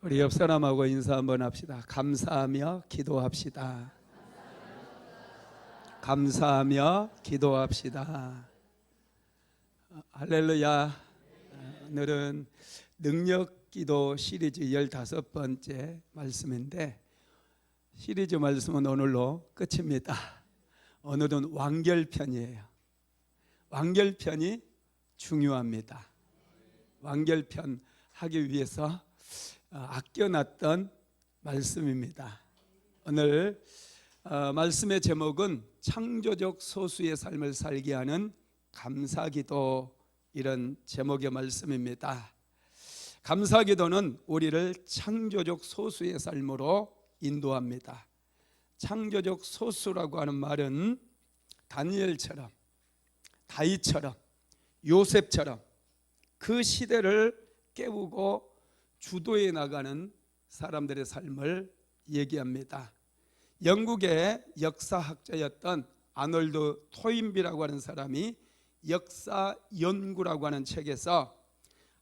우리 옆 사람하고 인사 한번 합시다. 감사하며 기도합시다. 감사하며 기도합시다. 할렐루야. 오늘은 능력기도 시리즈 15번째 말씀인데, 시리즈 말씀은 오늘로 끝입니다. 오늘은 완결편이에요. 완결편이 중요합니다. 완결편 하기 위해서 아껴놨던 말씀입니다. 오늘 말씀의 제목은 창조적 소수의 삶을 살게 하는 감사기도, 이런 제목의 말씀입니다. 감사기도는 우리를 창조적 소수의 삶으로 인도합니다. 창조적 소수라고 하는 말은 다니엘처럼, 다윗처럼, 요셉처럼 그 시대를 깨우고 주도해 나가는 사람들의 삶을 얘기합니다. 영국의 역사학자였던 아놀드 토인비라고 하는 사람이 역사 연구라고 하는 책에서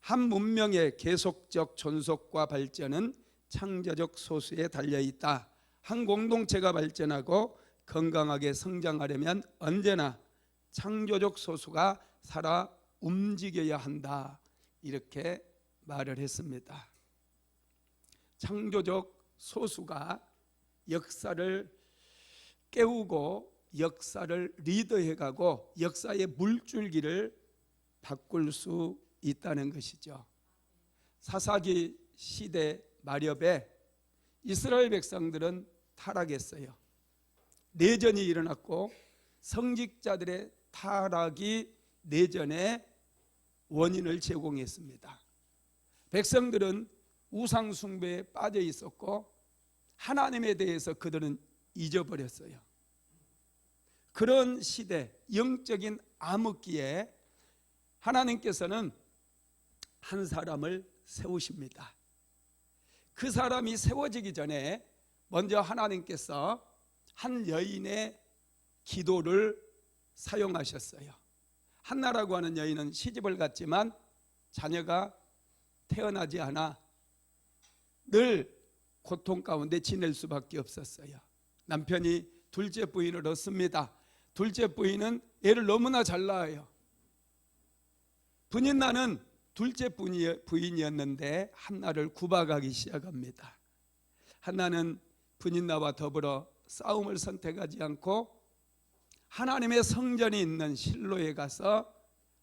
한 문명의 계속적 존속과 발전은 창조적 소수에 달려있다. 한 공동체가 발전하고 건강하게 성장하려면 언제나 창조적 소수가 살아 움직여야 한다, 이렇게 말을 했습니다. 창조적 소수가 역사를 깨우고 역사를 리더해가고 역사의 물줄기를 바꿀 수 있다는 것이죠. 사사기 시대 마렵에 이스라엘 백성들은 타락했어요. 내전이 일어났고 성직자들의 타락이 내전의 원인을 제공했습니다. 백성들은 우상 숭배에 빠져 있었고 하나님에 대해서 그들은 잊어버렸어요. 그런 시대, 영적인 암흑기에 하나님께서는 한 사람을 세우십니다. 그 사람이 세워지기 전에 먼저 하나님께서 한 여인의 기도를 사용하셨어요. 한나라고 하는 여인은 시집을 갔지만 자녀가 태어나지 않아 늘 고통 가운데 지낼 수밖에 없었어요. 남편이 둘째 부인을 얻습니다. 둘째 부인은 애를 너무나 잘 낳아요. 분인나는 둘째 부인이었는데 한나를 구박하기 시작합니다. 한나는 분인나와 더불어 싸움을 선택하지 않고 하나님의 성전이 있는 실로에 가서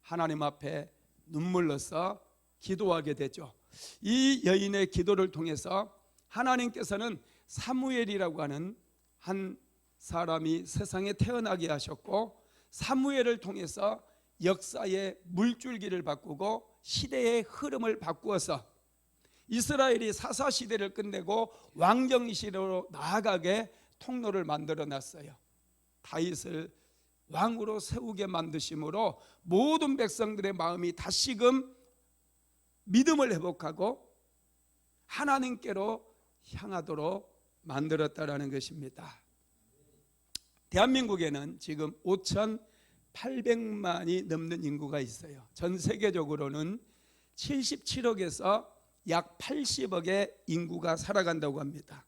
하나님 앞에 눈물로써 기도하게 되죠. 이 여인의 기도를 통해서 하나님께서는 사무엘이라고 하는 한 사람이 세상에 태어나게 하셨고, 사무엘을 통해서 역사의 물줄기를 바꾸고 시대의 흐름을 바꾸어서 이스라엘이 사사시대를 끝내고 왕정시대로 나아가게 통로를 만들어 놨어요. 다윗을 왕으로 세우게 만드심으로 모든 백성들의 마음이 다시금 믿음을 회복하고 하나님께로 향하도록 만들었다라는 것입니다. 대한민국에는 지금 5,800만이 넘는 인구가 있어요. 전 세계적으로는 77억에서 약 80억의 인구가 살아간다고 합니다.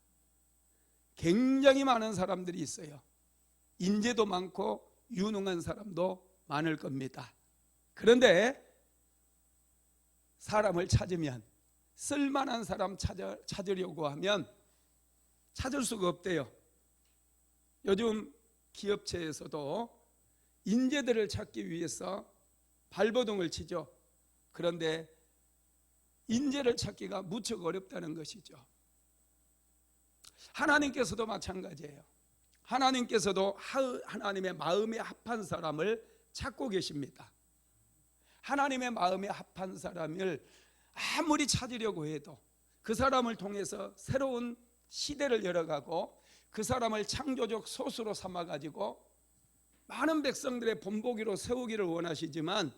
굉장히 많은 사람들이 있어요. 인재도 많고 유능한 사람도 많을 겁니다. 그런데 사람을 찾으면, 쓸만한 사람 찾으려고 하면 찾을 수가 없대요. 요즘 기업체에서도 인재들을 찾기 위해서 발버둥을 치죠. 그런데 인재를 찾기가 무척 어렵다는 것이죠. 하나님께서도 마찬가지예요. 하나님께서도 하나님의 마음에 합한 사람을 찾고 계십니다. 하나님의 마음에 합한 사람을 아무리 찾으려고 해도 그 사람을 통해서 새로운 시대를 열어가고 그 사람을 창조적 소수로 삼아가지고 많은 백성들의 본보기로 세우기를 원하시지만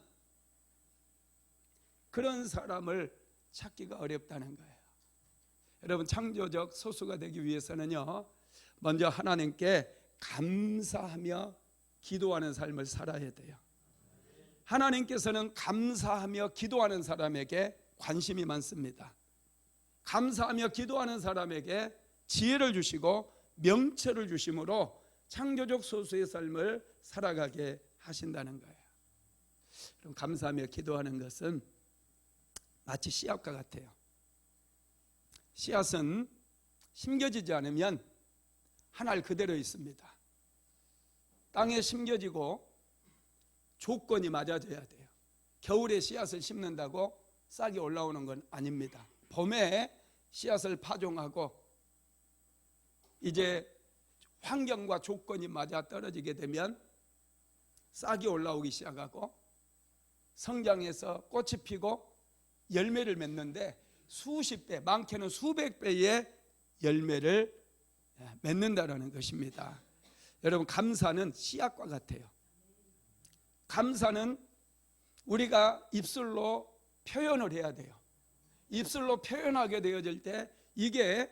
그런 사람을 찾기가 어렵다는 거예요. 여러분, 창조적 소수가 되기 위해서는요, 먼저 하나님께 감사하며 기도하는 삶을 살아야 돼요. 하나님께서는 감사하며 기도하는 사람에게 관심이 많습니다. 감사하며 기도하는 사람에게 지혜를 주시고 명철을 주심으로 창조적 소수의 삶을 살아가게 하신다는 거예요. 그럼 감사하며 기도하는 것은 마치 씨앗과 같아요. 씨앗은 심겨지지 않으면 하늘 그대로 있습니다. 땅에 심겨지고 조건이 맞아져야 돼요. 겨울에 씨앗을 심는다고 싹이 올라오는 건 아닙니다. 봄에 씨앗을 파종하고 이제 환경과 조건이 맞아 떨어지게 되면 싹이 올라오기 시작하고 성장해서 꽃이 피고 열매를 맺는데 수십 배, 많게는 수백 배의 열매를 맺는다는 것입니다. 여러분, 감사는 씨앗과 같아요. 감사는 우리가 입술로 표현을 해야 돼요. 입술로 표현하게 되어질 때 이게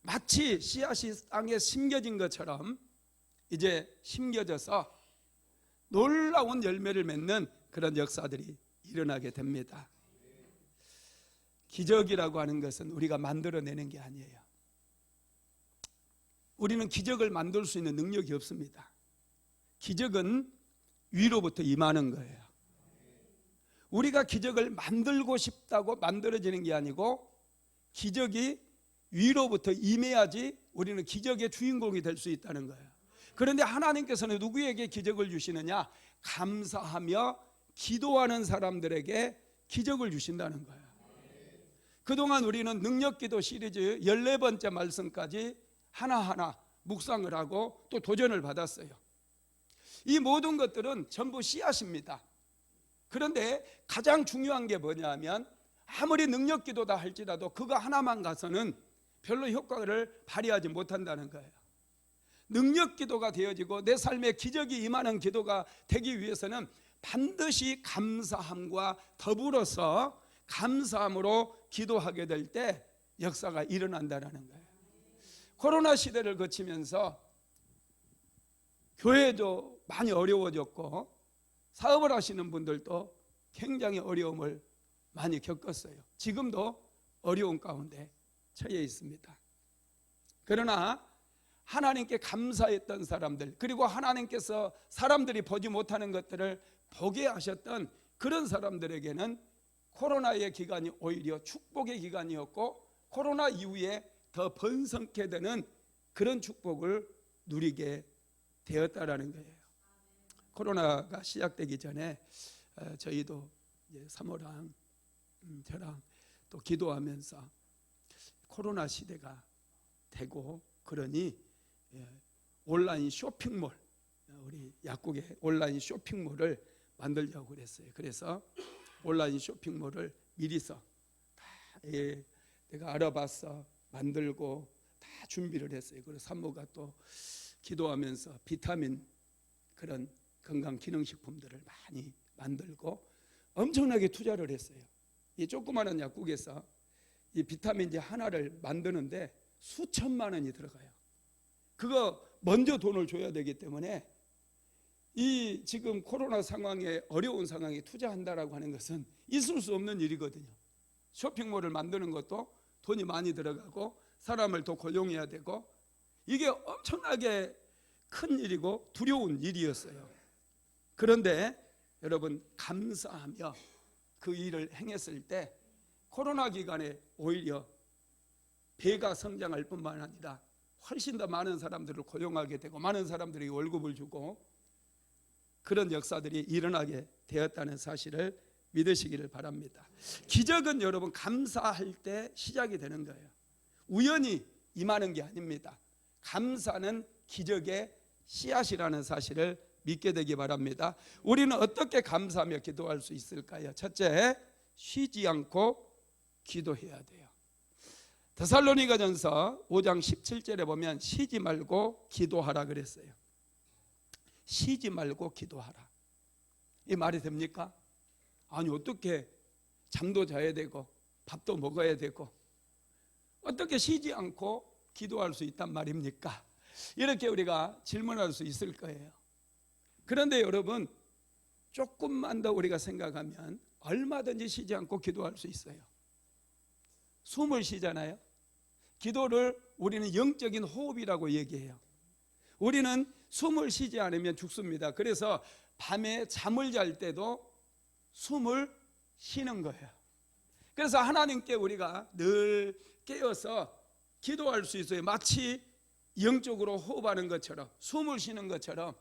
마치 씨앗이 땅에 심겨진 것처럼 이제 심겨져서 놀라운 열매를 맺는 그런 역사들이 일어나게 됩니다. 기적이라고 하는 것은 우리가 만들어내는 게 아니에요. 우리는 기적을 만들 수 있는 능력이 없습니다. 기적은 위로부터 임하는 거예요. 우리가 기적을 만들고 싶다고 만들어지는 게 아니고 기적이 위로부터 임해야지 우리는 기적의 주인공이 될 수 있다는 거예요. 그런데 하나님께서는 누구에게 기적을 주시느냐? 감사하며 기도하는 사람들에게 기적을 주신다는 거예요. 그동안 우리는 능력기도 시리즈 14번째 말씀까지 하나하나 묵상을 하고 또 도전을 받았어요. 이 모든 것들은 전부 씨앗입니다. 그런데 가장 중요한 게 뭐냐면 아무리 능력기도다 할지라도 그거 하나만 가서는 별로 효과를 발휘하지 못한다는 거예요. 능력기도가 되어지고 내 삶에 기적이 임하는 기도가 되기 위해서는 반드시 감사함과 더불어서 감사함으로 기도하게 될 때 역사가 일어난다는 거예요. 코로나 시대를 거치면서 교회도 많이 어려워졌고 사업을 하시는 분들도 굉장히 어려움을 많이 겪었어요. 지금도 어려운 가운데 처해 있습니다. 그러나 하나님께 감사했던 사람들, 그리고 하나님께서 사람들이 보지 못하는 것들을 보게 하셨던 그런 사람들에게는 코로나의 기간이 오히려 축복의 기간이었고 코로나 이후에 더 번성케 되는 그런 축복을 누리게 되었다라는 거예요. 코로나가 시작되기 전에 저희도 사모랑 저랑 또 기도하면서 코로나 시대가 되고 그러니 온라인 쇼핑몰, 우리 약국에 온라인 쇼핑몰을 만들려고 그랬어요. 그래서 온라인 쇼핑몰을 미리서 다 내가 알아봤어 만들고 다 준비를 했어요. 그래서 산모가 또 기도하면서 비타민 그런 건강기능식품들을 많이 만들고 엄청나게 투자를 했어요. 이 조그마한 약국에서 이 비타민제 하나를 만드는데 수천만 원이 들어가요. 그거 먼저 돈을 줘야 되기 때문에 이 지금 코로나 상황에 어려운 상황에 투자한다라고 하는 것은 있을 수 없는 일이거든요. 쇼핑몰을 만드는 것도 돈이 많이 들어가고 사람을 더 고용해야 되고 이게 엄청나게 큰 일이고 두려운 일이었어요. 그런데 여러분 감사하며 그 일을 행했을 때 코로나 기간에 오히려 배가 성장할 뿐만 아니라 훨씬 더 많은 사람들을 고용하게 되고 많은 사람들이 월급을 주고 그런 역사들이 일어나게 되었다는 사실을 믿으시기를 바랍니다. 기적은 여러분 감사할 때 시작이 되는 거예요. 우연히 임하는 게 아닙니다. 감사는 기적의 씨앗이라는 사실을 믿게 되기 바랍니다. 우리는 어떻게 감사하며 기도할 수 있을까요? 첫째, 쉬지 않고 기도해야 돼요. 데살로니가전서 5장 17절에 보면 쉬지 말고 기도하라 그랬어요. 쉬지 말고 기도하라. 이 말이 됩니까? 아니 어떻게 잠도 자야 되고 밥도 먹어야 되고 어떻게 쉬지 않고 기도할 수 있단 말입니까? 이렇게 우리가 질문할 수 있을 거예요. 그런데 여러분 조금만 더 우리가 생각하면 얼마든지 쉬지 않고 기도할 수 있어요. 숨을 쉬잖아요. 기도를 우리는 영적인 호흡이라고 얘기해요. 우리는 숨을 쉬지 않으면 죽습니다. 그래서 밤에 잠을 잘 때도 숨을 쉬는 거예요. 그래서 하나님께 우리가 늘 깨어서 기도할 수 있어요. 마치 영적으로 호흡하는 것처럼, 숨을 쉬는 것처럼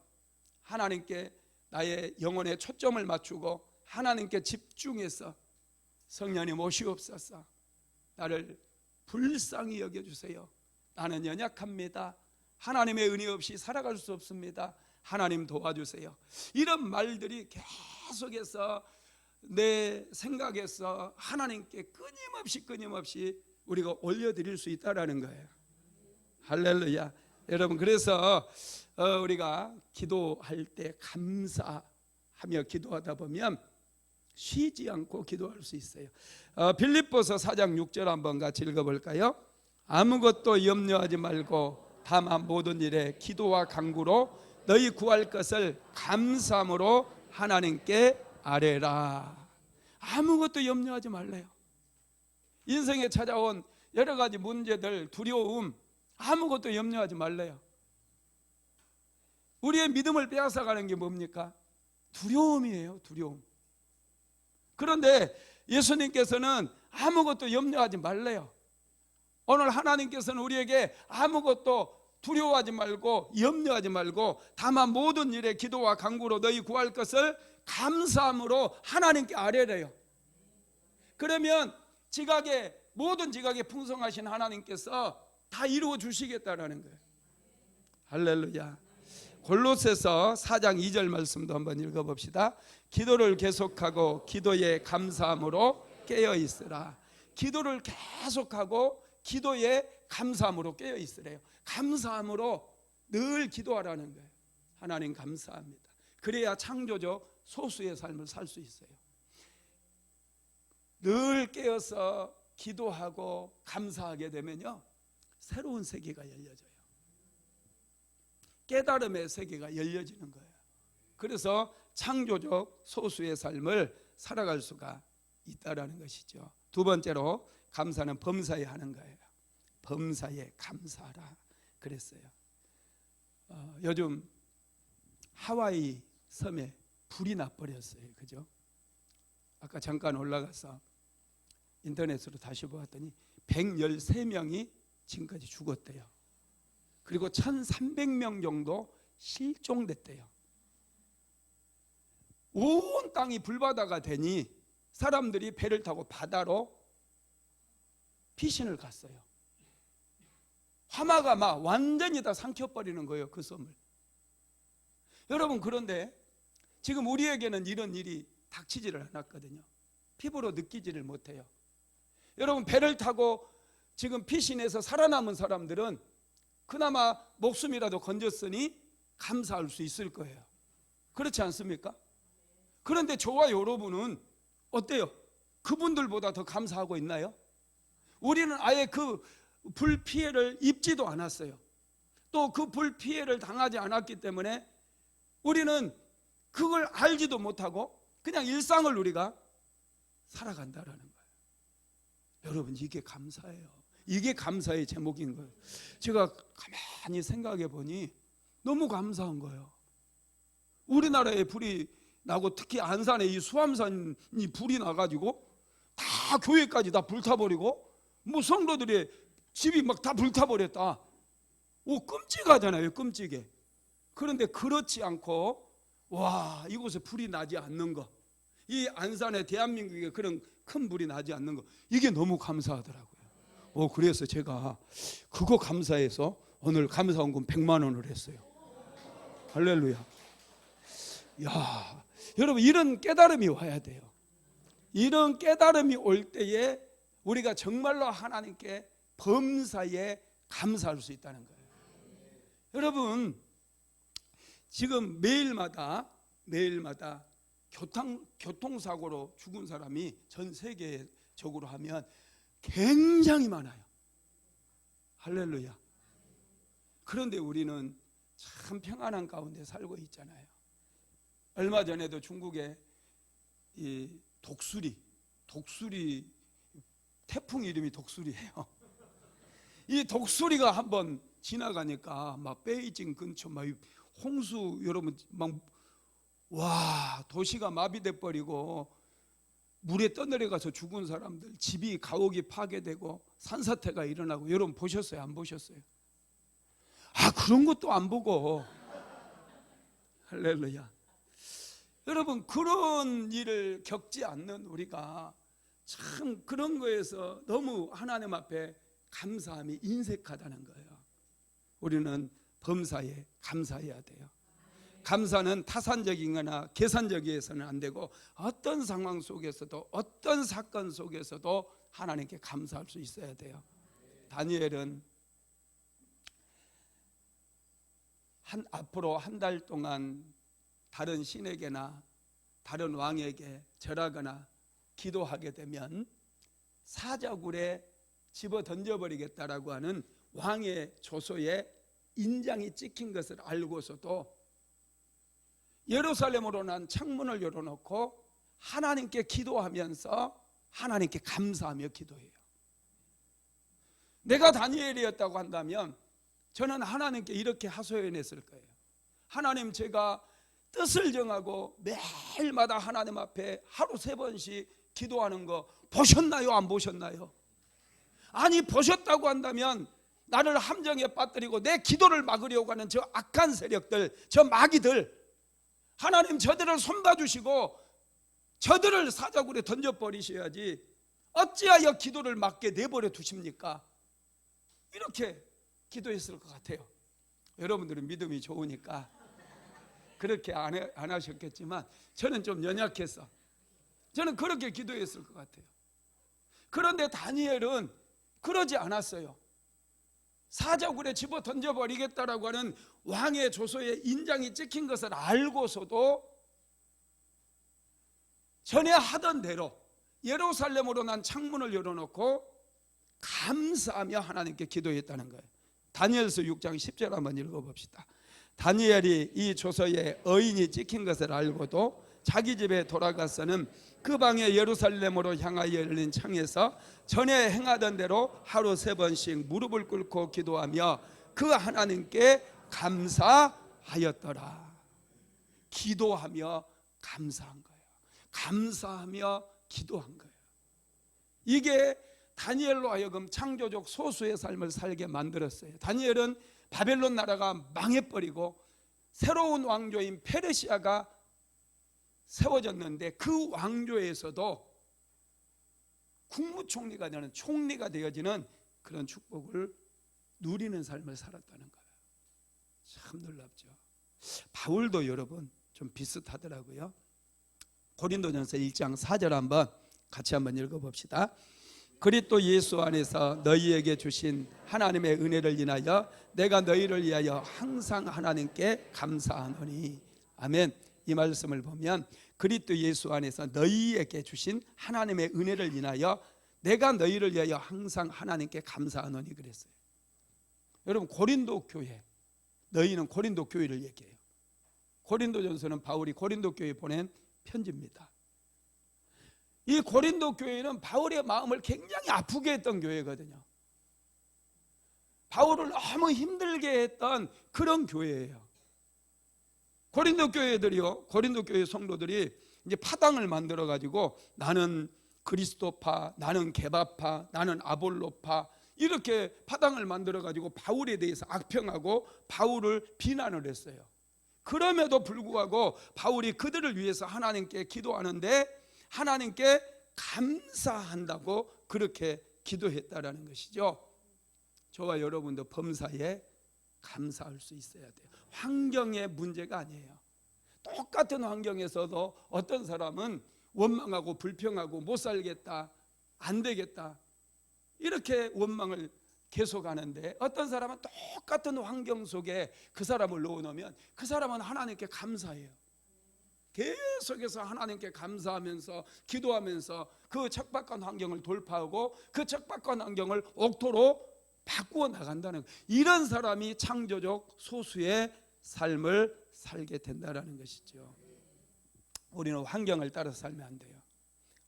하나님께 나의 영혼에 초점을 맞추고 하나님께 집중해서 성령님 오시옵소서, 나를 불쌍히 여겨주세요. 나는 연약합니다. 하나님의 은혜 없이 살아갈 수 없습니다. 하나님 도와주세요. 이런 말들이 계속해서 내 생각에서 하나님께 끊임없이 우리가 올려드릴 수 있다라는 거예요. 할렐루야. 여러분, 그래서 우리가 기도할 때 감사하며 기도하다 보면 쉬지 않고 기도할 수 있어요. 빌립보서 4장 6절 한번 같이 읽어볼까요? 아무것도 염려하지 말고 다만 모든 일에 기도와 간구로 너희 구할 것을 감사함으로 하나님께 아뢰라. 아무것도 염려하지 말래요. 인생에 찾아온 여러 가지 문제들, 두려움, 아무것도 염려하지 말래요. 우리의 믿음을 빼앗아가는 게 뭡니까? 두려움이에요. 두려움. 그런데 예수님께서는 아무것도 염려하지 말래요. 오늘 하나님께서는 우리에게 아무것도 두려워하지 말고 염려하지 말고 다만 모든 일에 기도와 간구로 너희 구할 것을 감사함으로 하나님께 아뢰래요. 그러면 모든 지각에 풍성하신 하나님께서 다 이루어 주시겠다라는 거예요. 할렐루야. 골로새서 4장 2절 말씀도 한번 읽어봅시다. 기도를 계속하고 기도에 감사함으로 깨어 있으라. 기도를 계속하고 기도에 감사함으로 깨어 있으래요. 감사함으로 늘 기도하라는 거예요. 하나님 감사합니다. 그래야 창조적 소수의 삶을 살 수 있어요. 늘 깨어서 기도하고 감사하게 되면요, 새로운 세계가 열려져요. 깨달음의 세계가 열려지는 거예요. 그래서 창조적 소수의 삶을 살아갈 수가 있다라는 것이죠. 두 번째로 감사는 범사에 하는 거예요. 범사에 감사하라 그랬어요. 요즘 하와이 섬에 불이 나버렸어요. 그죠? 아까 잠깐 올라가서 인터넷으로 다시 보았더니 113명이 지금까지 죽었대요. 그리고 1,300명 정도 실종됐대요. 온 땅이 불바다가 되니 사람들이 배를 타고 바다로 피신을 갔어요. 화마가 막 완전히 다 삼켜버리는 거예요, 그 섬을. 여러분, 그런데 지금 우리에게는 이런 일이 닥치지를 않았거든요. 피부로 느끼지를 못해요. 여러분, 배를 타고 지금 피신해서 살아남은 사람들은 그나마 목숨이라도 건졌으니 감사할 수 있을 거예요. 그렇지 않습니까? 그런데 저와 여러분은 어때요? 그분들보다 더 감사하고 있나요? 우리는 아예 그 불피해를 입지도 않았어요. 또 그 불피해를 당하지 않았기 때문에 우리는 그걸 알지도 못하고 그냥 일상을 우리가 살아간다라는 거예요. 여러분, 이게 감사예요. 이게 감사의 제목인 거예요. 제가 가만히 생각해 보니 너무 감사한 거예요. 우리나라에 불이 나고 특히 안산에 이 수암산이 불이 나가지고 다 교회까지 다 불타버리고 뭐 성도들의 집이 막 다 불타버렸다. 오, 끔찍하잖아요. 끔찍해. 그런데 그렇지 않고 와, 이곳에 불이 나지 않는 거, 이 안산에 대한민국에 그런 큰 불이 나지 않는 거, 이게 너무 감사하더라고요. 그래서 제가 그거 감사해서 오늘 감사원금 100만 원을 했어요. 할렐루야. 야, 여러분, 이런 깨달음이 와야 돼요. 이런 깨달음이 올 때에 우리가 정말로 하나님께 범사에 감사할 수 있다는 거예요. 여러분, 지금 매일마다 교통사고로 죽은 사람이 전 세계적으로 하면 굉장히 많아요. 할렐루야. 그런데 우리는 참 평안한 가운데 살고 있잖아요. 얼마 전에도 중국에 이 독수리 태풍 이름이 독수리예요. 이 독수리가 한번 지나가니까 막 베이징 근처 막 홍수, 여러분 막 와, 도시가 마비돼 버리고 물에 떠내려가서 죽은 사람들, 집이 가옥이 파괴되고 산사태가 일어나고, 여러분 보셨어요? 안 보셨어요? 아, 그런 것도 안 보고. 할렐루야. 여러분, 그런 일을 겪지 않는 우리가 참 그런 거에서 너무 하나님 앞에 감사함이 인색하다는 거예요. 우리는 범사에 감사해야 돼요. 감사는 타산적이거나 계산적이어서는 안 되고, 어떤 상황 속에서도, 어떤 사건 속에서도 하나님께 감사할 수 있어야 돼요. 다니엘은 앞으로 한 달 동안 다른 신에게나 다른 왕에게 절하거나 기도하게 되면 사자굴에 집어 던져버리겠다라고 하는 왕의 조서에 인장이 찍힌 것을 알고서도 예루살렘으로 난 창문을 열어놓고 하나님께 기도하면서 하나님께 감사하며 기도해요. 내가 다니엘이었다고 한다면 저는 하나님께 이렇게 하소연했을 거예요. 하나님, 제가 뜻을 정하고 매일마다 하나님 앞에 하루 3번씩 기도하는 거 보셨나요? 안 보셨나요? 아니, 보셨다고 한다면 나를 함정에 빠뜨리고 내 기도를 막으려고 하는 저 악한 세력들, 저 마귀들, 하나님 저들을 손봐주시고 저들을 사자굴에 던져버리셔야지 어찌하여 기도를 막게 내버려 두십니까? 이렇게 기도했을 것 같아요. 여러분들은 믿음이 좋으니까 그렇게 안 하셨겠지만 저는 좀 연약해서 저는 그렇게 기도했을 것 같아요. 그런데 다니엘은 그러지 않았어요. 사자굴에 집어 던져버리겠다라고 하는 왕의 조서에 인장이 찍힌 것을 알고서도 전에 하던 대로 예루살렘으로 난 창문을 열어놓고 감사하며 하나님께 기도했다는 거예요. 다니엘서 6장 10절 한번 읽어봅시다. 다니엘이 이 조서에 어인이 찍힌 것을 알고도 자기 집에 돌아가서는 그 방에 예루살렘으로 향하여 열린 창에서 전에 행하던 대로 하루 3번씩 무릎을 꿇고 기도하며 그 하나님께 감사하였더라. 기도하며 감사한 거예요. 감사하며 기도한 거예요. 이게 다니엘로 하여금 창조적 소수의 삶을 살게 만들었어요. 다니엘은 바벨론 나라가 망해버리고 새로운 왕조인 페르시아가 세워졌는데 그 왕조에서도 국무총리가 되는, 총리가 되어지는 그런 축복을 누리는 삶을 살았다는 거예요. 참 놀랍죠. 바울도 여러분 좀 비슷하더라고요. 고린도전서 1장 4절 한번 같이 한번 읽어봅시다. 그리스도 예수 안에서 너희에게 주신 하나님의 은혜를 인하여 내가 너희를 위하여 항상 하나님께 감사하노니. 아멘. 이 말씀을 보면 그리스도 예수 안에서 너희에게 주신 하나님의 은혜를 인하여 내가 너희를 위하여 항상 하나님께 감사하노니 그랬어요. 여러분, 고린도 교회, 너희는 고린도 교회를 얘기해요. 고린도전서는 바울이 고린도 교회에 보낸 편지입니다. 이 고린도 교회는 바울의 마음을 굉장히 아프게 했던 교회거든요. 바울을 너무 힘들게 했던 그런 교회예요. 고린도 교회들이요, 고린도 교회 성도들이 이제 파당을 만들어 가지고 나는 그리스도파, 나는 게바파, 나는 아볼로파, 이렇게 파당을 만들어 가지고 바울에 대해서 악평하고 바울을 비난을 했어요. 그럼에도 불구하고 바울이 그들을 위해서 하나님께 기도하는데 하나님께 감사한다고 그렇게 기도했다라는 것이죠. 저와 여러분도 범사에 감사할 수 있어야 돼요. 환경의 문제가 아니에요. 똑같은 환경에서도 어떤 사람은 원망하고 불평하고 못 살겠다, 안 되겠다, 이렇게 원망을 계속하는데 어떤 사람은 똑같은 환경 속에 그 사람을 넣어놓으면 그 사람은 하나님께 감사해요. 계속해서 하나님께 감사하면서 기도하면서 그 척박한 환경을 돌파하고 그 척박한 환경을 옥토로 바꾸어 나간다는, 이런 사람이 창조적 소수의 삶을 살게 된다는 것이죠. 우리는 환경을 따라서 살면 안 돼요.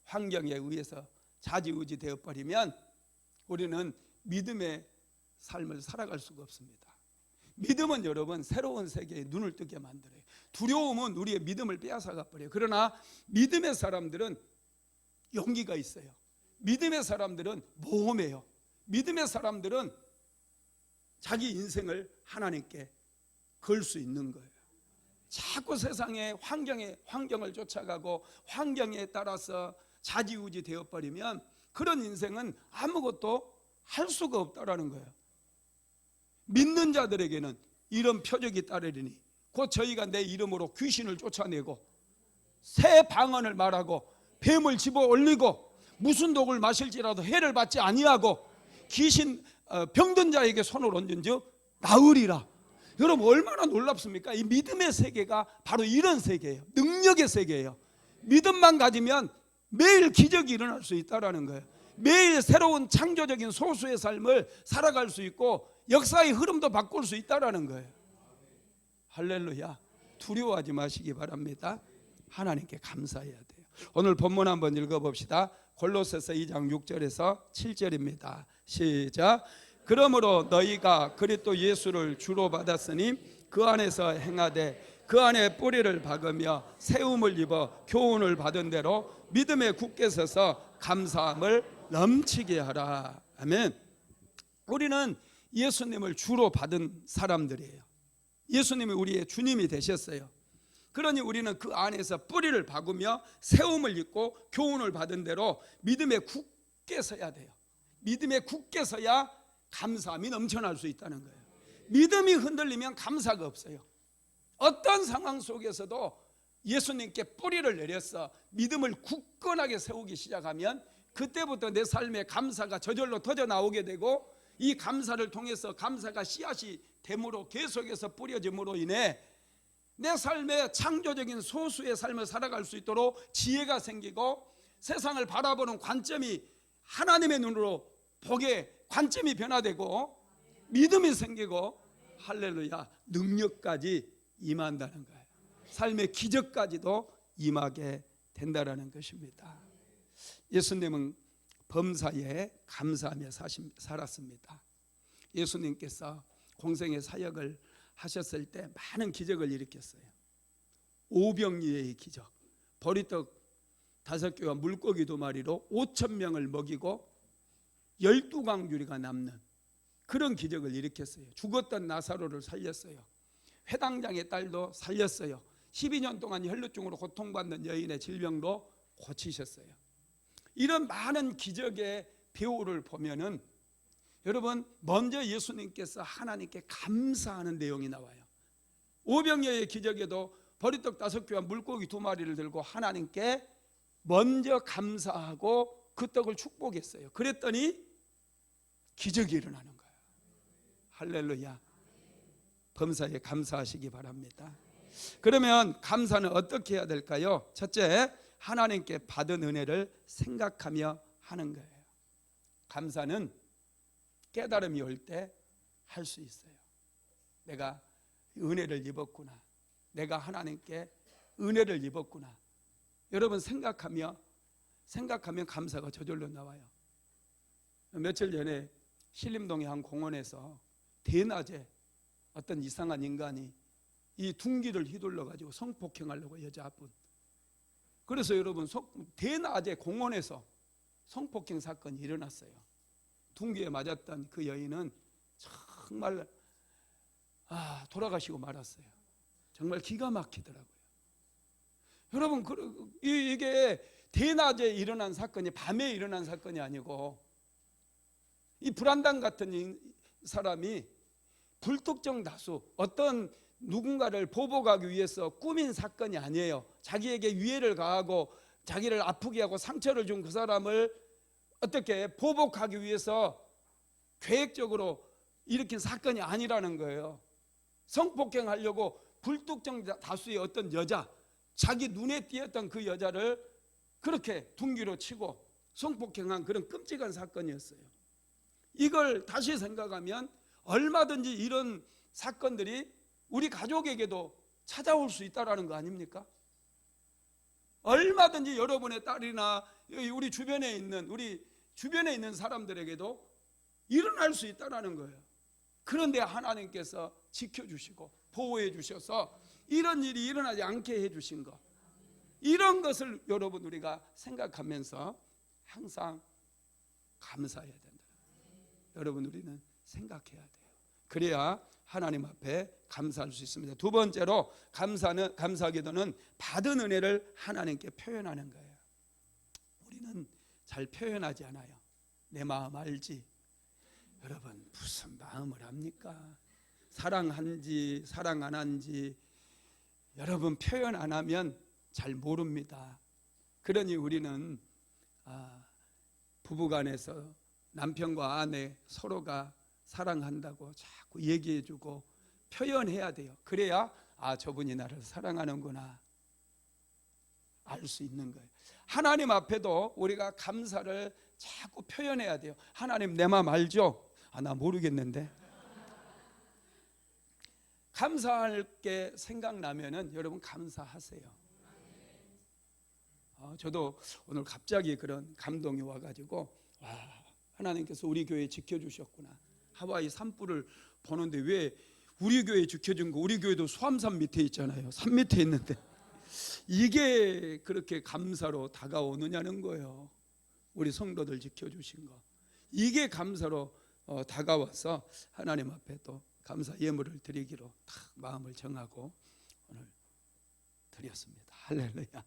환경에 의해서 좌지우지 되어버리면 우리는 믿음의 삶을 살아갈 수가 없습니다. 믿음은 여러분 새로운 세계에 눈을 뜨게 만들어요. 두려움은 우리의 믿음을 빼앗아가 버려요. 그러나 믿음의 사람들은 용기가 있어요. 믿음의 사람들은 모험해요. 믿음의 사람들은 자기 인생을 하나님께 걸 수 있는 거예요. 자꾸 세상의 환경을 쫓아가고 환경에 따라서 좌지우지 되어버리면 그런 인생은 아무것도 할 수가 없다라는 거예요. 믿는 자들에게는 이런 표적이 따르리니 곧 저희가 내 이름으로 귀신을 쫓아내고 새 방언을 말하고 뱀을 집어 올리고 무슨 독을 마실지라도 해를 받지 아니하고 귀신 병든 자에게 손을 얹은즉 나으리라. 여러분 얼마나 놀랍습니까? 이 믿음의 세계가 바로 이런 세계예요. 능력의 세계예요. 믿음만 가지면 매일 기적이 일어날 수 있다는 거예요. 매일 새로운 창조적인 소수의 삶을 살아갈 수 있고 역사의 흐름도 바꿀 수 있다는 거예요. 할렐루야. 두려워하지 마시기 바랍니다. 하나님께 감사해야 돼요. 오늘 본문 한번 읽어봅시다. 골로새서 2장 6절에서 7절입니다. 시작. 그러므로 너희가 그리스도 예수를 주로 받았으니 그 안에서 행하되 그 안에 뿌리를 박으며 세움을 입어 교훈을 받은 대로 믿음에 굳게 서서 감사함을 넘치게 하라. 아멘. 우리는 예수님을 주로 받은 사람들이에요. 예수님이 우리의 주님이 되셨어요. 그러니 우리는 그 안에서 뿌리를 박으며 세움을 입고 교훈을 받은 대로 믿음에 굳게 서야 돼요. 믿음에 굳게 서야 감사함이 넘쳐날 수 있다는 거예요. 믿음이 흔들리면 감사가 없어요. 어떤 상황 속에서도 예수님께 뿌리를 내려서 믿음을 굳건하게 세우기 시작하면 그때부터 내 삶에 감사가 저절로 터져 나오게 되고 이 감사를 통해서 감사가 씨앗이 됨으로 계속해서 뿌려짐으로 인해 내 삶에 창조적인 소수의 삶을 살아갈 수 있도록 지혜가 생기고 세상을 바라보는 관점이 하나님의 눈으로 보게 관점이 변화되고 믿음이 생기고 할렐루야 능력까지 임한다는 거예요. 삶의 기적까지도 임하게 된다는 것입니다. 예수님은 범사에 감사하며 살았습니다. 예수님께서 공생의 사역을 하셨을 때 많은 기적을 일으켰어요. 오병이어의 기적, 보리떡 5개와 물고기 2마리로 5,000명을 먹이고 12광주리가 남는 그런 기적을 일으켰어요. 죽었던 나사로를 살렸어요. 회당장의 딸도 살렸어요. 12년 동안 혈루증으로 고통받는 여인의 질병도 고치셨어요. 이런 많은 기적의 배우를 보면은 여러분 먼저 예수님께서 하나님께 감사하는 내용이 나와요. 오병이어의 기적에도 보리떡 5개와 물고기 2마리를 들고 하나님께 먼저 감사하고 그 떡을 축복했어요. 그랬더니 기적이 일어나는 거예요. 할렐루야. 범사에 감사하시기 바랍니다. 그러면 감사는 어떻게 해야 될까요? 첫째, 하나님께 받은 은혜를 생각하며 하는 거예요. 감사는 깨달음이 올 때 할 수 있어요. 내가 은혜를 입었구나. 내가 하나님께 은혜를 입었구나. 여러분 생각하면 감사가 저절로 나와요. 며칠 전에 신림동의 한 공원에서 대낮에 어떤 이상한 인간이 이 둥기를 휘둘러 가지고 성폭행하려고 여자분. 그래서 여러분 대낮에 공원에서 성폭행 사건이 일어났어요. 둥기에 맞았던 그 여인은 정말 돌아가시고 말았어요. 정말 기가 막히더라고요. 여러분 이게 대낮에 일어난 사건이 밤에 일어난 사건이 아니고 이 불안당 같은 사람이 불특정 다수 어떤 누군가를 보복하기 위해서 꾸민 사건이 아니에요. 자기에게 위해를 가하고 자기를 아프게 하고 상처를 준 그 사람을 어떻게 보복하기 위해서 계획적으로 일으킨 사건이 아니라는 거예요. 성폭행하려고 불특정 다수의 어떤 여자, 자기 눈에 띄었던 그 여자를 그렇게 둥기로 치고 성폭행한 그런 끔찍한 사건이었어요. 이걸 다시 생각하면 얼마든지 이런 사건들이 우리 가족에게도 찾아올 수 있다는 거 아닙니까? 얼마든지 여러분의 딸이나 우리 주변에 있는 사람들에게도 일어날 수 있다라는 거예요. 그런데 하나님께서 지켜주시고 보호해 주셔서 이런 일이 일어나지 않게 해주신 것, 이런 것을 여러분 우리가 생각하면서 항상 감사해야 된다. 여러분 우리는 생각해야 돼요. 그래야 하나님 앞에 감사할 수 있습니다. 두 번째로 감사기도는 받은 은혜를 하나님께 표현하는 거예요. 우리는 잘 표현하지 않아요. 내 마음 알지? 여러분 무슨 마음을 합니까? 사랑한지 사랑 안 한지 여러분 표현 안 하면 잘 모릅니다. 그러니 우리는 부부간에서 남편과 아내 서로가 사랑한다고 자꾸 얘기해주고 표현해야 돼요. 그래야 저분이 나를 사랑하는구나 알 수 있는 거예요. 하나님 앞에도 우리가 감사를 자꾸 표현해야 돼요. 하나님 내 마음 알죠? 나 모르겠는데. 감사할 게 생각나면은 여러분 감사하세요. 저도 오늘 갑자기 그런 감동이 와가지고 하나님께서 우리 교회 지켜주셨구나. 하와이 산불을 보는데 왜 우리 교회 지켜준 거, 우리 교회도 수암산 밑에 있잖아요. 산 밑에 있는데 이게 그렇게 감사로 다가오느냐는 거예요. 우리 성도들 지켜주신 거, 이게 감사로 다가와서 하나님 앞에 또 감사 예물을 드리기로 딱 마음을 정하고 오늘 드렸습니다. 할렐루야.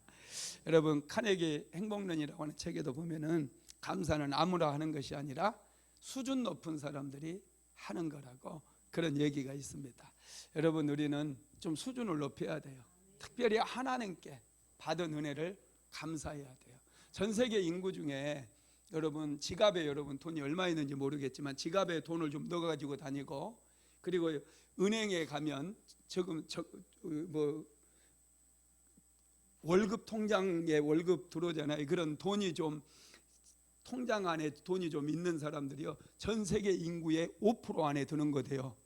여러분 카네기 행복론이라고 하는 책에도 보면은 감사는 아무나 하는 것이 아니라 수준 높은 사람들이 하는 거라고 그런 얘기가 있습니다. 여러분 우리는 좀 수준을 높여야 돼요. 특별히 하나님께 받은 은혜를 감사해야 돼요. 전 세계 인구 중에 여러분 지갑에 여러분 돈이 얼마 있는지 모르겠지만 지갑에 돈을 좀 넣어가지고 다니고, 그리고 은행에 가면 월급 통장에 월급 들어오잖아요. 그런 돈이 좀 통장 안에 돈이 좀 있는 사람들이요, 전 세계 인구의 5% 안에 드는 거대요.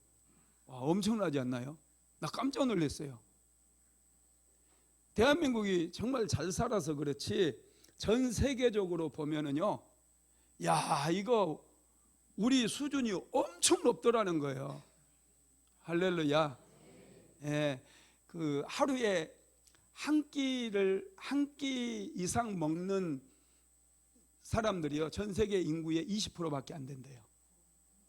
엄청나지 않나요? 나 깜짝 놀랐어요. 대한민국이 정말 잘 살아서 그렇지 전 세계적으로 보면은요, 이거 우리 수준이 엄청 높더라는 거예요. 할렐루야. 예, 그 하루에 한 끼 이상 먹는 사람들이요, 전 세계 인구의 20%밖에 안 된대요.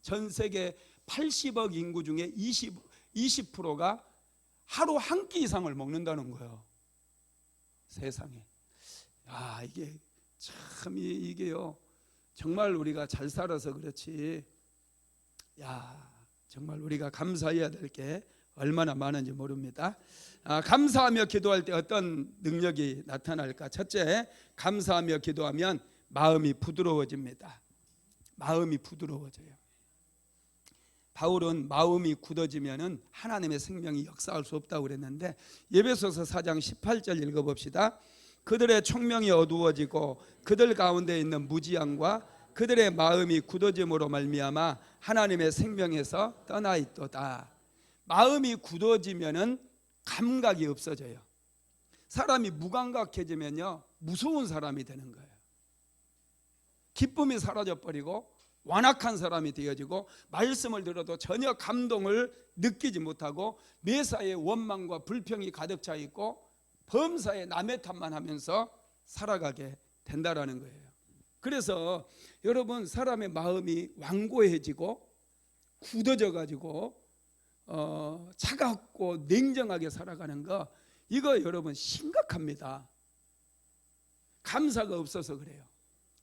전 세계 80억 인구 중에 20%가 하루 한 끼 이상을 먹는다는 거예요. 세상에. 이게 참 이게요, 정말 우리가 잘 살아서 그렇지 정말 우리가 감사해야 될 게 얼마나 많은지 모릅니다. 감사하며 기도할 때 어떤 능력이 나타날까? 첫째, 감사하며 기도하면 마음이 부드러워집니다. 마음이 부드러워져요. 바울은 마음이 굳어지면은 하나님의 생명이 역사할 수 없다고 그랬는데, 에베소서 4장 18절 읽어봅시다. 그들의 총명이 어두워지고 그들 가운데 있는 무지함과 그들의 마음이 굳어짐으로 말미암아 하나님의 생명에서 떠나 있도다. 마음이 굳어지면은 감각이 없어져요. 사람이 무감각해지면요, 무서운 사람이 되는 거예요. 기쁨이 사라져버리고 완악한 사람이 되어지고, 말씀을 들어도 전혀 감동을 느끼지 못하고 매사에 원망과 불평이 가득 차 있고 범사에 남의 탓만 하면서 살아가게 된다라는 거예요. 그래서 여러분, 사람의 마음이 완고해지고 굳어져 가지고 차갑고 냉정하게 살아가는 거, 이거 여러분 심각합니다. 감사가 없어서 그래요.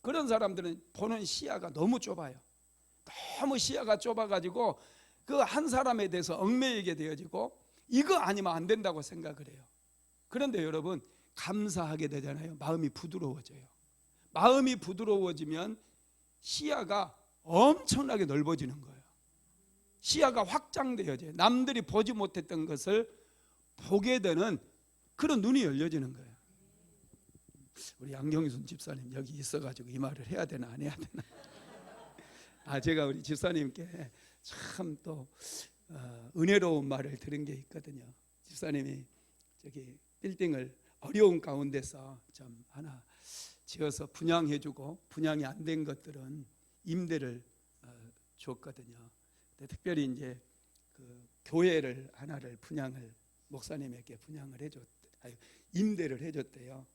그런 사람들은 보는 시야가 너무 좁아요. 너무 시야가 좁아가지고 그 한 사람에 대해서 얽매이게 되어지고 이거 아니면 안 된다고 생각을 해요. 그런데 여러분, 감사하게 되잖아요. 마음이 부드러워져요. 마음이 부드러워지면 시야가 엄청나게 넓어지는 거예요. 시야가 확장되어져요. 남들이 보지 못했던 것을 보게 되는 그런 눈이 열려지는 거예요. 우리 양경순 집사님 여기 있어가지고 이 말을 해야 되나 안 해야 되나. 제가 우리 집사님께 참 또 은혜로운 말을 들은 게 있거든요. 집사님이 저기 빌딩을 어려운 가운데서 좀 하나 지어서 분양해주고 분양이 안 된 것들은 임대를 줬거든요. 근데 특별히 이제 그 교회를 하나를 분양을 목사님에게 분양을 임대를 해줬대요.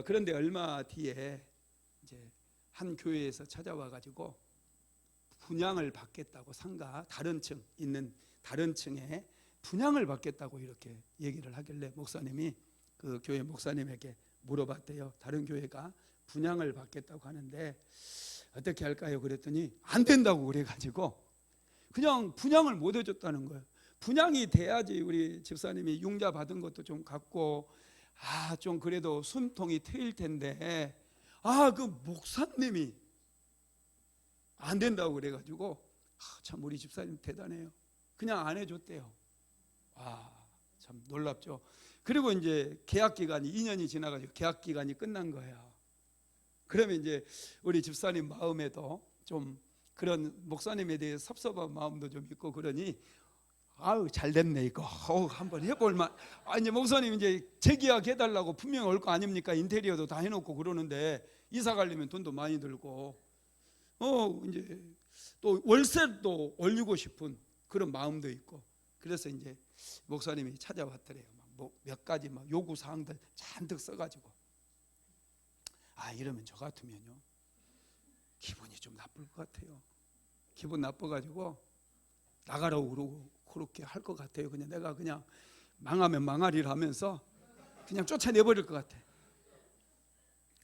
그런데 얼마 뒤에 이제 한 교회에서 찾아와 가지고 분양을 받겠다고 상가 다른 층 있는 다른 층에 분양을 받겠다고 이렇게 얘기를 하길래 목사님이 그 교회 목사님에게 물어봤대요. 다른 교회가 분양을 받겠다고 하는데 어떻게 할까요? 그랬더니 안 된다고 그래가지고 그냥 분양을 못 해줬다는 거예요. 분양이 돼야지 우리 집사님이 융자 받은 것도 좀 갖고 좀 그래도 숨통이 트일 텐데 그 목사님이 안 된다고 그래가지고 참 우리 집사님 대단해요. 그냥 안 해줬대요. 참 놀랍죠. 그리고 이제 계약 기간이 2년이 지나가지고 계약 기간이 끝난 거예요. 그러면 이제 우리 집사님 마음에도 좀 그런 목사님에 대해 섭섭한 마음도 좀 있고 그러니 잘 됐네 이거 한번 해볼만. 이제 목사님 이제 재계약 해달라고 분명히 올 거 아닙니까? 인테리어도 다 해놓고 그러는데 이사 가려면 돈도 많이 들고 이제 또 월세도 올리고 싶은 그런 마음도 있고 그래서 이제 목사님이 찾아왔더래요. 몇 가지 요구 사항들 잔뜩 써가지고 이러면 저 같으면요 기분이 좀 나쁠 것 같아요. 기분 나빠가지고 나가라고 그러고 그렇게 할 것 같아요. 내가 그냥 망하면 망하리라 하면서 그냥 쫓아내버릴 것 같아.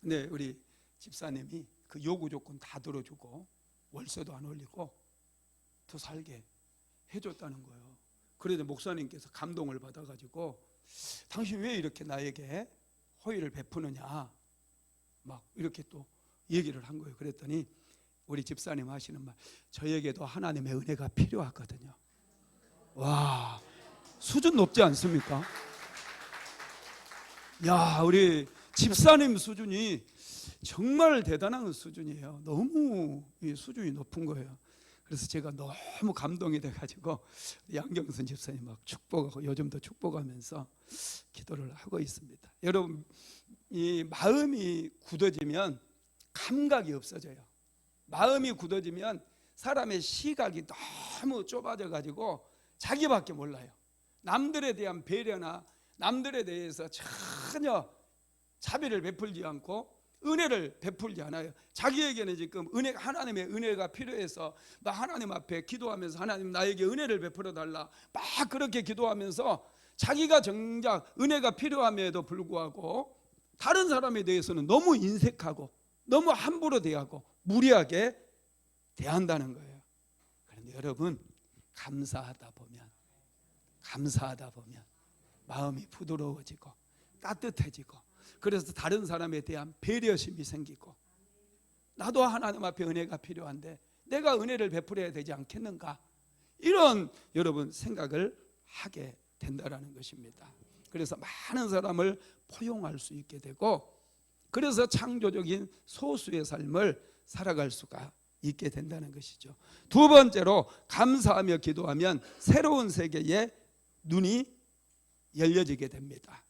근데 우리 집사님이 그 요구 조건 다 들어주고 월세도 안 올리고 더 살게 해줬다는 거예요. 그래도 목사님께서 감동을 받아가지고 당신 왜 이렇게 나에게 호의를 베푸느냐 이렇게 또 얘기를 한 거예요. 그랬더니 우리 집사님 하시는 말, 저에게도 하나님의 은혜가 필요하거든요. 와, 수준 높지 않습니까? 우리 집사님 수준이 정말 대단한 수준이에요. 너무 이 수준이 높은 거예요. 그래서 제가 너무 감동이 돼가지고 양경선 집사님 축복하고 요즘도 축복하면서 기도를 하고 있습니다. 여러분, 이 마음이 굳어지면 감각이 없어져요. 마음이 굳어지면 사람의 시각이 너무 좁아져 가지고 자기밖에 몰라요. 남들에 대한 배려나 남들에 대해서 전혀 자비를 베풀지 않고 은혜를 베풀지 않아요. 자기에게는 지금 하나님의 은혜가 필요해서 하나님 앞에 기도하면서 하나님 나에게 은혜를 베풀어 달라 그렇게 기도하면서 자기가 정작 은혜가 필요함에도 불구하고 다른 사람에 대해서는 너무 인색하고 너무 함부로 대하고 무리하게 대한다는 거예요. 그런데 여러분, 감사하다 보면 마음이 부드러워지고 따뜻해지고 그래서 다른 사람에 대한 배려심이 생기고 나도 하나님 앞에 은혜가 필요한데 내가 은혜를 베풀어야 되지 않겠는가, 이런 여러분 생각을 하게 된다라는 것입니다. 그래서 많은 사람을 포용할 수 있게 되고 그래서 창조적인 소수의 삶을 살아갈 수가 있게 된다는 것이죠. 두 번째로 감사하며 기도하면 새로운 세계에 눈이 열려지게 됩니다.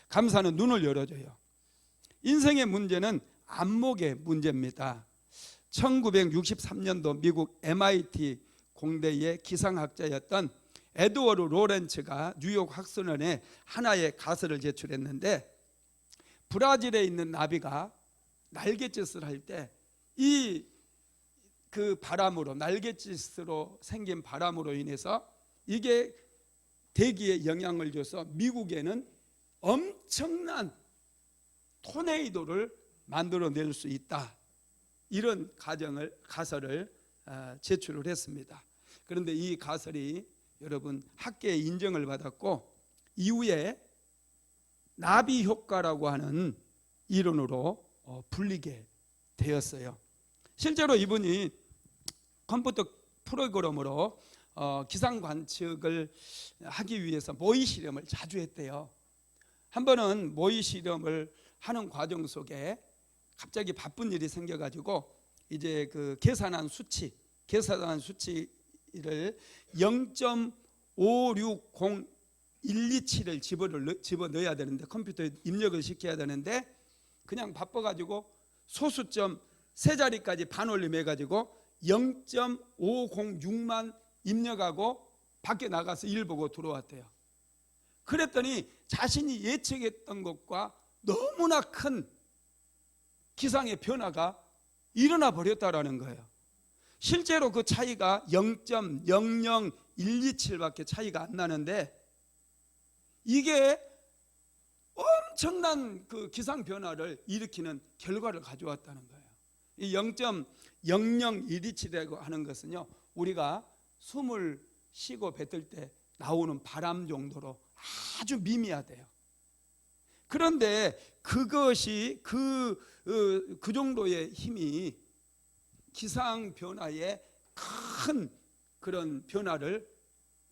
감사는 눈을 열어줘요. 인생의 문제는 안목의 문제입니다. 1963년도 미국 MIT 공대의 기상학자였던 에드워드 로렌츠가 뉴욕 학술원에 하나의 가설을 제출했는데 브라질에 있는 나비가 날갯짓을 할 때 그 바람으로 날갯짓으로 생긴 바람으로 인해서 이게 대기에 영향을 줘서 미국에는 엄청난 토네이도를 만들어낼 수 있다, 이런 가설을 제출을 했습니다. 그런데 이 가설이 여러분 학계의 인정을 받았고 이후에 나비 효과라고 하는 이론으로 불리게 되었어요. 실제로 이분이 컴퓨터 프로그램으로 기상 관측을 하기 위해서 모의 실험을 자주 했대요. 한 번은 모의 실험을 하는 과정 속에 갑자기 바쁜 일이 생겨가지고 이제 그 계산한 수치를 0.560 127을 집어넣어야 되는데, 컴퓨터에 입력을 시켜야 되는데 그냥 바빠가지고 소수점 세 자리까지 반올림 해가지고 0.506만 입력하고 밖에 나가서 일 보고 들어왔대요. 그랬더니 자신이 예측했던 것과 너무나 큰 기상의 변화가 일어나 버렸다라는 거예요. 실제로 그 차이가 0.00127밖에 차이가 안 나는데, 이게 엄청난 그 기상 변화를 일으키는 결과를 가져왔다는 거예요. 이 0.00127이라고 하는 것은요, 우리가 숨을 쉬고 뱉을 때 나오는 바람 정도로 아주 미미하대요. 그런데 그것이 그 정도의 힘이 기상 변화에 큰 그런 변화를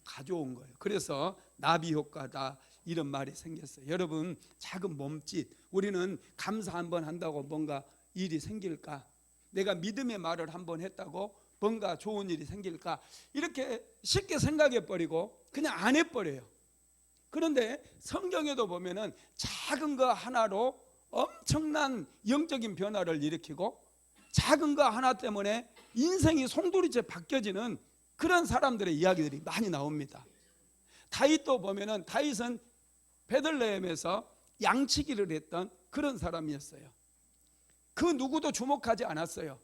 가져온 거예요. 그래서 나비 효과다 이런 말이 생겼어요. 여러분, 작은 몸짓, 우리는 감사 한번 한다고 뭔가 일이 생길까? 내가 믿음의 말을 한번 했다고 뭔가 좋은 일이 생길까? 이렇게 쉽게 생각해 버리고 그냥 안 해버려요. 그런데 성경에도 보면은 작은 거 하나로 엄청난 영적인 변화를 일으키고, 작은 거 하나 때문에 인생이 송두리째 바뀌어지는 그런 사람들의 이야기들이 많이 나옵니다. 다윗도 보면은, 다윗은 베들레헴에서 양치기를 했던 그런 사람이었어요. 그 누구도 주목하지 않았어요.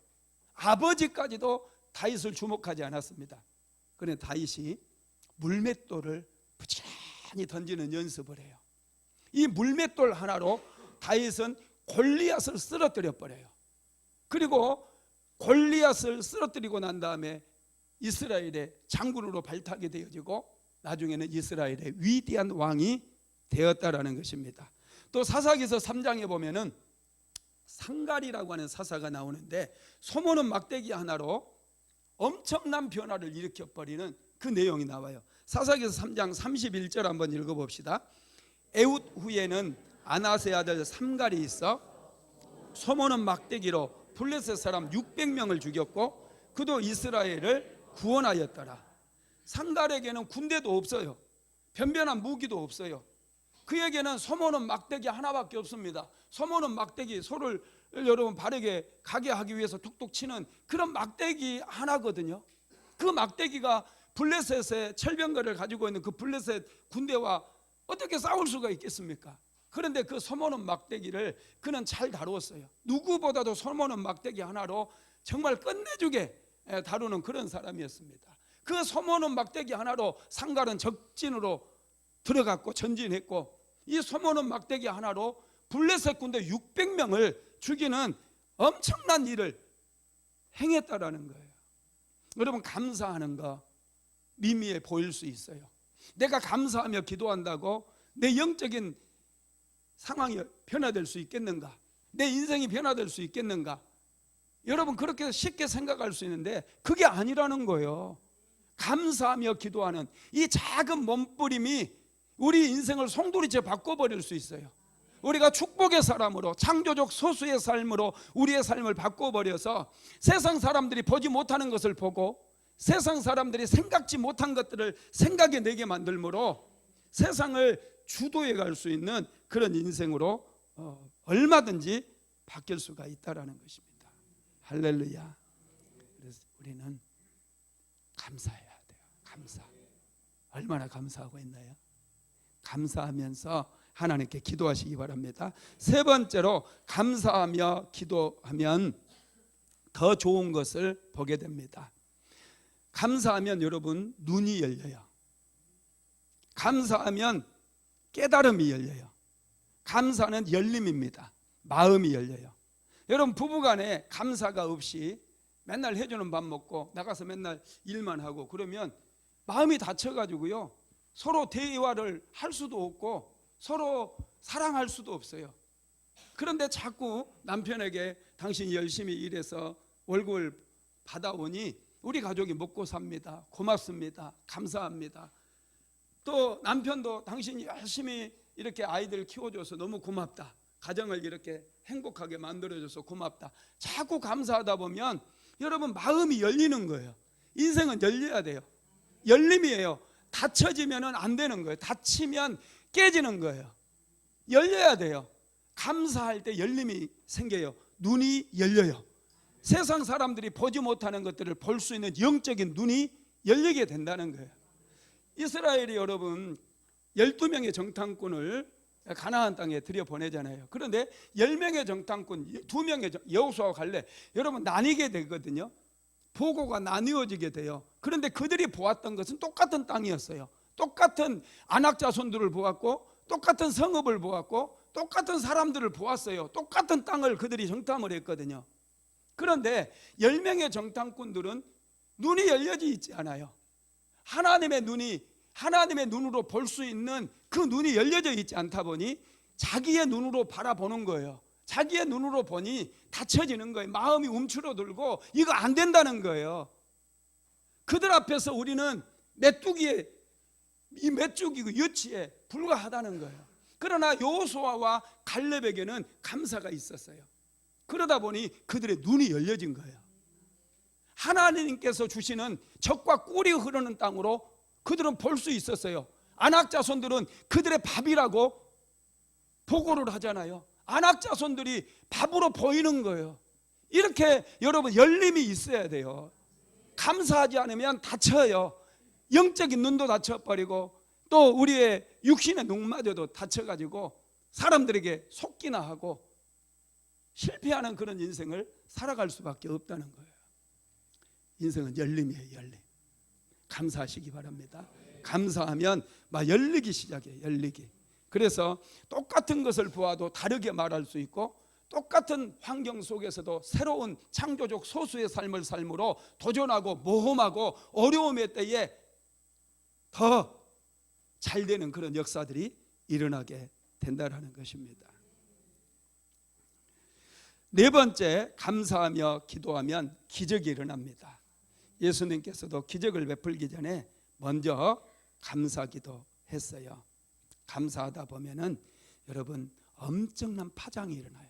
아버지까지도 다윗을 주목하지 않았습니다. 그런데 다윗이 물맷돌을 부지런히 던지는 연습을 해요. 이 물맷돌 하나로 다윗은 골리앗을 쓰러뜨려 버려요. 그리고 골리앗을 쓰러뜨리고 난 다음에 이스라엘의 장군으로 발탁이 되어지고, 나중에는 이스라엘의 위대한 왕이 되었다라는 것입니다. 또 사사기서 3장에 보면은 상갈이라고 하는 사사가 나오는데, 소모는 막대기 하나로 엄청난 변화를 일으켜버리는 그 내용이 나와요. 사사기서 3장 31절 한번 읽어봅시다. 에훗 후에는 아나스의 아들 삼갈이 있어 소모는 막대기로 블레셋 사람 600명을 죽였고 그도 이스라엘을 구원하였더라. 상갈에게는 군대도 없어요. 변변한 무기도 없어요. 그에게는 소모는 막대기 하나밖에 없습니다. 소모는 막대기, 소를 여러분 바르게 가게 하기 위해서 툭툭 치는 그런 막대기 하나거든요. 그 막대기가 블레셋의 철병거를 가지고 있는 그 블레셋 군대와 어떻게 싸울 수가 있겠습니까? 그런데 그 소모는 막대기를 그는 잘 다루었어요. 누구보다도 소모는 막대기 하나로 정말 끝내주게 다루는 그런 사람이었습니다. 그 소모는 막대기 하나로 상갈은 적진으로 들어갔고 전진했고, 이 소모는 막대기 하나로 블레셋 군대 600명을 죽이는 엄청난 일을 행했다라는 거예요. 여러분, 감사하는 거 미미해 보일 수 있어요. 내가 감사하며 기도한다고 내 영적인 상황이 변화될 수 있겠는가? 내 인생이 변화될 수 있겠는가? 여러분, 그렇게 쉽게 생각할 수 있는데 그게 아니라는 거예요. 감사하며 기도하는 이 작은 몸부림이 우리 인생을 송두리째 바꿔버릴 수 있어요. 우리가 축복의 사람으로, 창조적 소수의 삶으로 우리의 삶을 바꿔버려서 세상 사람들이 보지 못하는 것을 보고, 세상 사람들이 생각지 못한 것들을 생각해 내게 만들므로 세상을 주도해 갈 수 있는 그런 인생으로 얼마든지 바뀔 수가 있다라는 것입니다. 할렐루야. 그래서 우리는 감사해야 돼요. 감사. 얼마나 감사하고 있나요? 감사하면서 하나님께 기도하시기 바랍니다. 세 번째로, 감사하며 기도하면 더 좋은 것을 보게 됩니다. 감사하면 여러분 눈이 열려요. 감사하면 깨달음이 열려요. 감사는 열림입니다. 마음이 열려요. 여러분, 부부간에 감사가 없이 맨날 해주는 밥 먹고 나가서 맨날 일만 하고 그러면 마음이 다쳐가지고요, 서로 대화를 할 수도 없고 서로 사랑할 수도 없어요. 그런데 자꾸 남편에게 당신이 열심히 일해서 월급을 받아오니 우리 가족이 먹고 삽니다. 고맙습니다. 감사합니다. 또 남편도 당신이 열심히 이렇게 아이들 키워줘서 너무 고맙다. 가정을 이렇게 행복하게 만들어줘서 고맙다. 자꾸 감사하다 보면 여러분 마음이 열리는 거예요. 인생은 열려야 돼요. 열림이에요. 닫혀지면 안 되는 거예요. 닫히면 깨지는 거예요. 열려야 돼요. 감사할 때 열림이 생겨요. 눈이 열려요. 세상 사람들이 보지 못하는 것들을 볼 수 있는 영적인 눈이 열리게 된다는 거예요. 이스라엘이 여러분 12명의 정탐꾼을 가나안 땅에 들여보내잖아요. 그런데 10명의 정탐꾼, 2명의 여호수아와 갈렙, 여러분 나뉘게 되거든요. 보고가 나뉘어지게 돼요. 그런데 그들이 보았던 것은 똑같은 땅이었어요. 똑같은 아낙 자손들을 보았고, 똑같은 성읍을 보았고, 똑같은 사람들을 보았어요. 똑같은 땅을 그들이 정탐을 했거든요. 그런데 10명의 정탐꾼들은 눈이 열려져 있지 않아요. 하나님의 눈으로 볼 수 있는 그 눈이 열려져 있지 않다 보니 자기의 눈으로 바라보는 거예요. 자기의 눈으로 보니 닫혀지는 거예요. 마음이 움츠러들고 이거 안 된다는 거예요. 그들 앞에서 우리는 메뚜기에 유치에 불과하다는 거예요. 그러나 여호수아와 갈렙에게는 감사가 있었어요. 그러다 보니 그들의 눈이 열려진 거예요. 하나님께서 주시는 적과 꿀이 흐르는 땅으로 그들은 볼 수 있었어요. 아낙 자손들은 그들의 밥이라고 보고를 하잖아요. 아낙 자손들이 밥으로 보이는 거예요. 이렇게 여러분 열림이 있어야 돼요. 감사하지 않으면 닫혀요. 영적인 눈도 닫혀버리고 또 우리의 육신의 눈마저도 닫혀가지고 사람들에게 속기나 하고 실패하는 그런 인생을 살아갈 수밖에 없다는 거예요. 인생은 열림이에요. 열림. 감사하시기 바랍니다. 감사하면 막 열리기 시작해요. 열리기. 그래서 똑같은 것을 보아도 다르게 말할 수 있고, 똑같은 환경 속에서도 새로운 창조적 소수의 삶을 삶으로 도전하고 모험하고 어려움의 때에 더 잘 되는 그런 역사들이 일어나게 된다는 것입니다. 네 번째, 감사하며 기도하면 기적이 일어납니다. 예수님께서도 기적을 베풀기 전에 먼저 감사기도 했어요. 감사하다 보면은 여러분 엄청난 파장이 일어나요.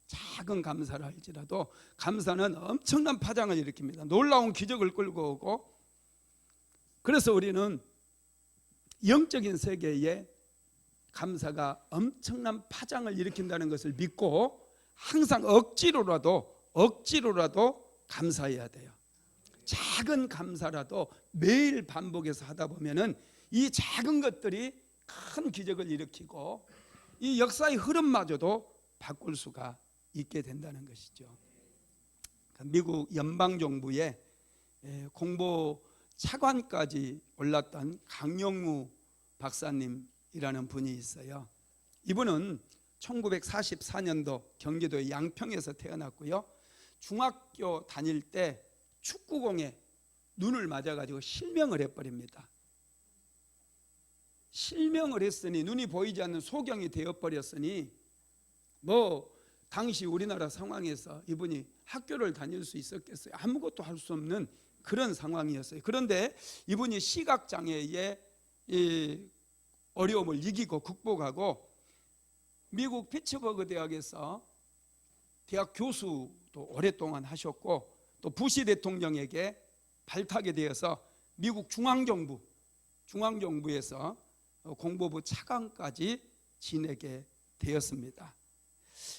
작은 감사를 할지라도 감사는 엄청난 파장을 일으킵니다. 놀라운 기적을 끌고 오고, 그래서 우리는 영적인 세계에 감사가 엄청난 파장을 일으킨다는 것을 믿고 항상 억지로라도 감사해야 돼요. 작은 감사라도 매일 반복해서 하다 보면은 이 작은 것들이 큰 기적을 일으키고 이 역사의 흐름마저도 바꿀 수가 있게 된다는 것이죠. 미국 연방정부의 공보 차관까지 올랐던 강영우 박사님이라는 분이 있어요. 이분은 1944년도 경기도의 양평에서 태어났고요. 중학교 다닐 때 축구공에 눈을 맞아가지고 실명을 해버립니다. 실명을 했으니 눈이 보이지 않는 소경이 되어버렸으니 당시 우리나라 상황에서 이분이 학교를 다닐 수 있었겠어요? 아무것도 할 수 없는 그런 상황이었어요. 그런데 이분이 시각장애의 어려움을 이기고 극복하고 미국 피츠버그 대학에서 대학 교수도 오랫동안 하셨고, 또 부시 대통령에게 발탁이 되어서 미국 중앙정부에서 공보부 차관까지 지내게 되었습니다.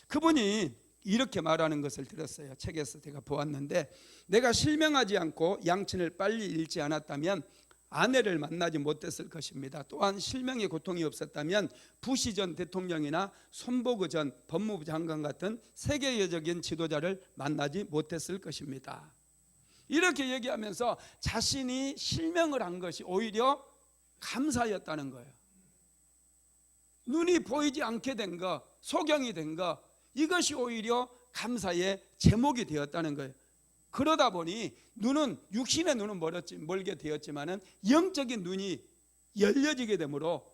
그분이 이렇게 말하는 것을 들었어요. 책에서 제가 보았는데, 내가 실명하지 않고 양친을 빨리 잃지 않았다면 아내를 만나지 못했을 것입니다. 또한 실명의 고통이 없었다면 부시 전 대통령이나 손보그 전 법무부 장관 같은 세계적인 지도자를 만나지 못했을 것입니다. 이렇게 얘기하면서 자신이 실명을 한 것이 오히려 감사였다는 거예요. 눈이 보이지 않게 된 것, 소경이 된 것, 이것이 오히려 감사의 제목이 되었다는 거예요. 그러다 보니 눈은, 육신의 눈은 멀게 되었지만은 영적인 눈이 열려지게 되므로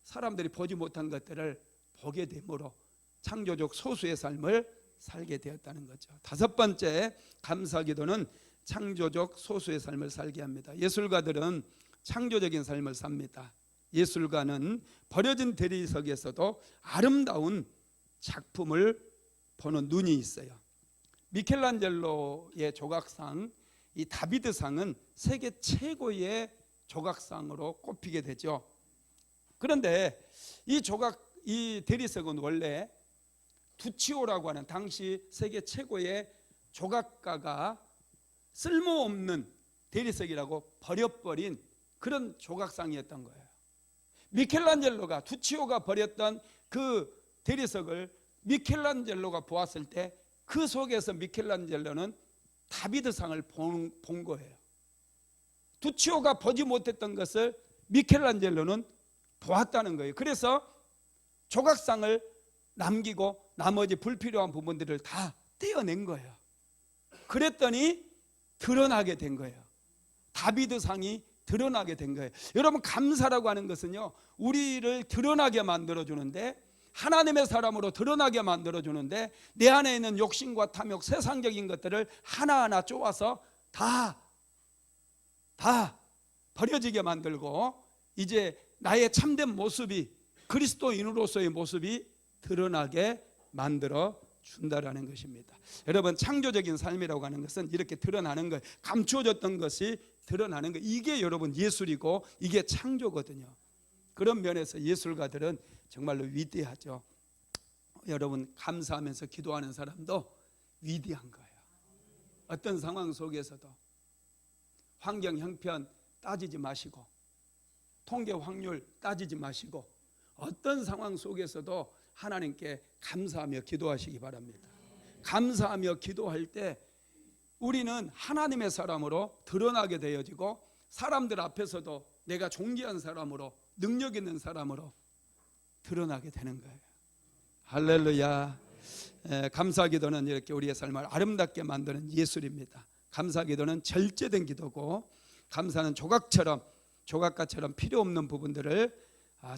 사람들이 보지 못한 것들을 보게 되므로 창조적 소수의 삶을 살게 되었다는 거죠. 다섯 번째, 감사기도는 창조적 소수의 삶을 살게 합니다. 예술가들은 창조적인 삶을 삽니다. 예술가는 버려진 대리석에서도 아름다운 작품을 보는 눈이 있어요. 미켈란젤로의 조각상, 이 다비드상은 세계 최고의 조각상으로 꼽히게 되죠. 그런데 이 대리석은 원래 두치오라고 하는 당시 세계 최고의 조각가가 쓸모없는 대리석이라고 버려버린 그런 조각상이었던 거예요. 미켈란젤로가, 두치오가 버렸던 그 대리석을 미켈란젤로가 보았을 때 그 속에서 미켈란젤로는 다비드상을 본 거예요. 두치오가 보지 못했던 것을 미켈란젤로는 보았다는 거예요. 그래서 조각상을 남기고 나머지 불필요한 부분들을 다 떼어낸 거예요. 그랬더니 드러나게 된 거예요. 다비드상이 드러나게 된 거예요. 여러분, 감사라고 하는 것은요, 우리를 드러나게 만들어주는데, 하나님의 사람으로 드러나게 만들어주는데, 내 안에 있는 욕심과 탐욕, 세상적인 것들을 하나하나 쪼아서 다 버려지게 만들고, 이제 나의 참된 모습이, 그리스도인으로서의 모습이 드러나게 만들어 준다라는 것입니다. 여러분, 창조적인 삶이라고 하는 것은 이렇게 드러나는 거예요. 감추어졌던 것이 드러나는 거예요. 이게 여러분 예술이고 이게 창조거든요. 그런 면에서 예술가들은 정말로 위대하죠. 여러분, 감사하면서 기도하는 사람도 위대한 거예요. 어떤 상황 속에서도 환경 형편 따지지 마시고, 통계 확률 따지지 마시고, 어떤 상황 속에서도 하나님께 감사하며 기도하시기 바랍니다. 감사하며 기도할 때 우리는 하나님의 사람으로 드러나게 되어지고, 사람들 앞에서도 내가 존귀한 사람으로, 능력 있는 사람으로 드러나게 되는 거예요. 할렐루야. 감사 기도는 이렇게 우리의 삶을 아름답게 만드는 예술입니다. 감사 기도는 절제된 기도고, 감사는 조각가처럼 필요 없는 부분들을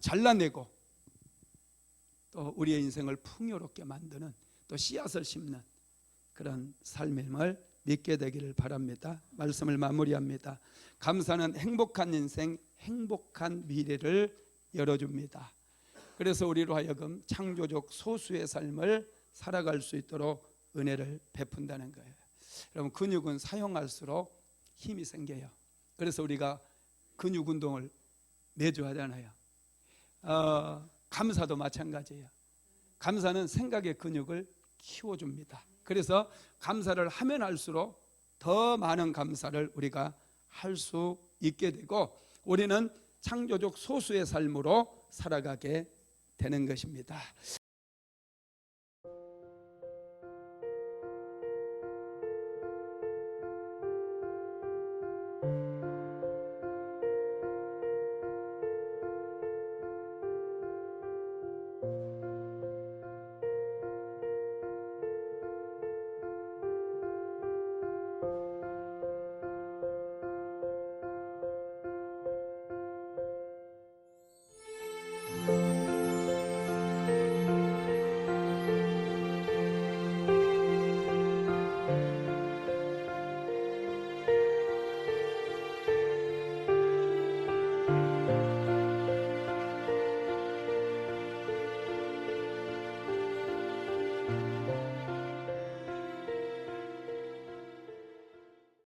잘라내고 또 우리의 인생을 풍요롭게 만드는, 또 씨앗을 심는 그런 삶임을 믿게 되기를 바랍니다. 말씀을 마무리합니다. 감사는 행복한 인생, 행복한 미래를 열어줍니다. 그래서 우리로 하여금 창조적 소수의 삶을 살아갈 수 있도록 은혜를 베푼다는 거예요. 여러분, 근육은 사용할수록 힘이 생겨요. 그래서 우리가 근육 운동을 매주 하잖아요. 감사도 마찬가지예요. 감사는 생각의 근육을 키워줍니다. 그래서 감사를 하면 할수록 더 많은 감사를 우리가 할 수 있게 되고, 우리는 창조적 소수의 삶으로 살아가게 되는 것입니다.